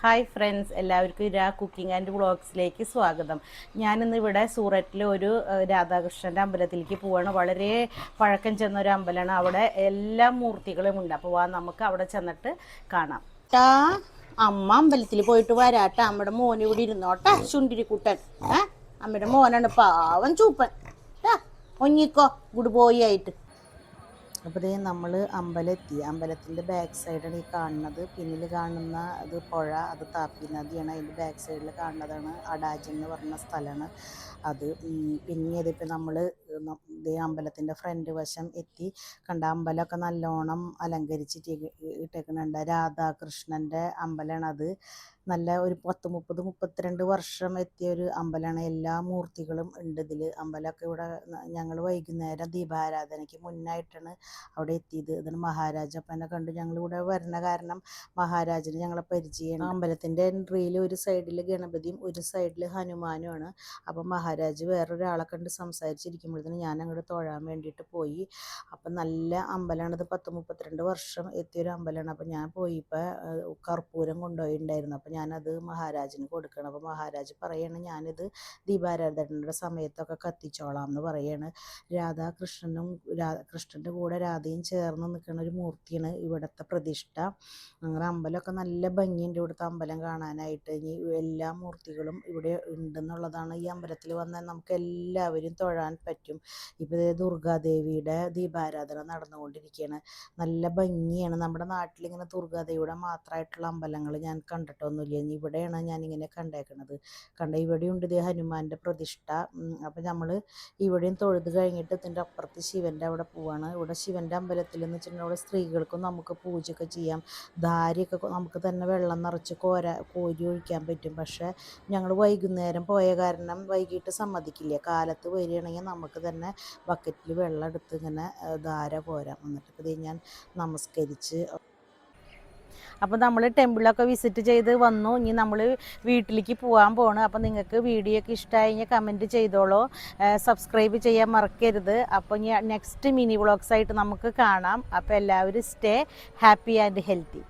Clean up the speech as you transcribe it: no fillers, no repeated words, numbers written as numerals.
Hi friends, എല്ലാവർക്കും Ira cooking and വ്ളോഗ്സിലേക്ക് സ്വാഗതം. ഞാനിന്ന് ഇവിടെ സൂററ്റിലെ ഒരു രാധാകൃഷ്ണൻ്റെ അമ്പലത്തിലേക്ക് പോവാണ്. വളരെ പഴക്കം ചെന്നൊരു അമ്പലമാണ്. അവിടെ എല്ലാ മൂർത്തികളും ഉണ്ട്. അപ്പോൾ നമുക്ക് അവിടെ ചെന്നിട്ട് കാണാം. അമ്മ അമ്പലത്തിൽ പോയിട്ട് വരാട്ട. അമ്മയുടെ മോൻ ഇവിടെ ഇരുന്നോട്ടെ. ചുണ്ടിരിക്കുട്ടൻ അമ്മയുടെ മോനാണ്, പാവൻ ചൂപ്പൻ. ഒഞ്ഞിക്കോ ഗുഡ് ബോയ് ആയിട്ട്. അപ്പോൾ ഇതേ നമ്മൾ എത്തി. അമ്പലത്തിൻ്റെ ബാക്ക് സൈഡാണ് ഈ കാണുന്നത്. പിന്നിൽ കാണുന്ന അത് പുഴ, അത് താപ്പി നദിയാണ്. അതിൻ്റെ ബാക്ക് സൈഡിൽ കാണുന്നതാണ് അടാജ് എന്ന് പറഞ്ഞ സ്ഥലമാണ് അത്. പിന്നെ ഇതിപ്പോൾ നമ്മൾ ഇതേ അമ്പലത്തിൻ്റെ ഫ്രണ്ട് വശം എത്തി. കണ്ട അമ്പലമൊക്കെ നല്ലോണം അലങ്കരിച്ചിട്ട് ഇട്ടേക്കുന്നുണ്ട്. രാധാകൃഷ്ണൻ്റെ അമ്പലമാണത്. നല്ല ഒരു 32 വർഷം എത്തിയ ഒരു അമ്പലമാണ്. എല്ലാ മൂർത്തികളും ഉണ്ട് ഇതിൽ. അമ്പലമൊക്കെ ഇവിടെ ഞങ്ങൾ വൈകുന്നേരം ദീപാരാധനയ്ക്ക് മുന്നായിട്ടാണ് അവിടെ എത്തിയത്. ഇതിന് മഹാരാജപ്പനെ കണ്ടു. ഞങ്ങളിവിടെ വരുന്ന കാരണം മഹാരാജന് ഞങ്ങളെ പരിചയമാണ്. അമ്പലത്തിൻ്റെ എൻട്രിയിൽ ഒരു സൈഡിൽ ഗണപതിയും ഒരു സൈഡിൽ ഹനുമാനുമാണ്. അപ്പം മഹാരാജ് വേറൊരാളെ കണ്ട് സംസാരിച്ചിരിക്കുമ്പോഴത്തേന് ഞാൻ അങ്ങോട്ട് തൊഴാൻ വേണ്ടിയിട്ട് പോയി. അപ്പം നല്ല അമ്പലമാണ്. ഇത് 32 വർഷം എത്തിയൊരു അമ്പലമാണ്. അപ്പം ഞാൻ പോയിപ്പോൾ കർപ്പൂരം കൊണ്ടുപോയിട്ടുണ്ടായിരുന്നു. അപ്പം ഞാനത് മഹാരാജിന് കൊടുക്കണം. അപ്പോൾ മഹാരാജ് പറയാണ് ഞാനിത് ദീപാരാധനയുടെ സമയത്തൊക്കെ കത്തിച്ചോളാം എന്ന് പറയാണ്. കൃഷ്ണൻ്റെ കൂടെ രാധയും ചേർന്ന് നിൽക്കുന്ന ഒരു മൂർത്തിയാണ് ഇവിടുത്തെ പ്രതിഷ്ഠ. അങ്ങനെ അമ്പലമൊക്കെ നല്ല ഭംഗിയുണ്ട് ഇവിടുത്തെ അമ്പലം കാണാനായിട്ട്. ഇനി എല്ലാ മൂർത്തികളും ഇവിടെ ഉണ്ടെന്നുള്ളതാണ്. ഈ അമ്പലത്തിൽ വന്നാൽ നമുക്ക് എല്ലാവരും തൊഴാൻ പറ്റും. ഇപ്പോൾ ദുർഗാദേവിയുടെ ദീപാരാധന നടന്നുകൊണ്ടിരിക്കുകയാണ്. നല്ല ഭംഗിയാണ്. നമ്മുടെ നാട്ടിലിങ്ങനെ ദുർഗാദേവിയുടെ മാത്രമായിട്ടുള്ള അമ്പലങ്ങൾ ഞാൻ കണ്ടിട്ടൊന്നുമില്ല. ഇനി ഇവിടെയാണ് ഞാനിങ്ങനെ കണ്ടേക്കണത്. ഇവിടെയുണ്ട് ഇത് ഹനുമാൻ്റെ പ്രതിഷ്ഠ. അപ്പം നമ്മൾ ഇവിടെയും തൊഴുത് കഴിഞ്ഞിട്ട് ഇതിൻ്റെ അപ്പുറത്ത് ശിവൻ്റെ അവിടെ പോവാണ്. ഇവിടെ ശിവൻ്റെ അമ്പലത്തിൽ എന്ന് വെച്ചിട്ടുണ്ടെങ്കിൽ അവിടെ സ്ത്രീകൾക്കും നമുക്ക് പൂജയൊക്കെ ചെയ്യാം. ധാരയൊക്കെ നമുക്ക് തന്നെ വെള്ളം നിറച്ച് കോരി ഒഴിക്കാൻ പറ്റും. പക്ഷേ ഞങ്ങൾ വൈകുന്നേരം പോയ കാരണം വൈകിട്ട് സമ്മതിക്കില്ല. കാലത്ത് വരികയാണെങ്കിൽ നമുക്ക് തന്നെ ബക്കറ്റിൽ വെള്ളം എടുത്ത് ഇങ്ങനെ ധാര കോരാം. എന്നിട്ട് ഇത് ഞാൻ നമസ്കരിച്ച്. അപ്പോൾ നമ്മൾ ടെമ്പിളൊക്കെ വിസിറ്റ് ചെയ്ത് വന്നു. ഇനി നമ്മൾ വീട്ടിലേക്ക് പോകാൻ പോകണം. അപ്പോൾ നിങ്ങൾക്ക് വീഡിയോ ഒക്കെ ഇഷ്ടമായി കമൻറ്റ് ചെയ്തോളൂ. സബ്സ്ക്രൈബ് ചെയ്യാൻ മറക്കരുത്. അപ്പോൾ ഇനി നെക്സ്റ്റ് മിനി വ്ളോഗ്സ് ആയിട്ട് നമുക്ക് കാണാം. അപ്പോൾ എല്ലാവരും സ്റ്റേ ഹാപ്പി ആൻഡ് ഹെൽത്തി.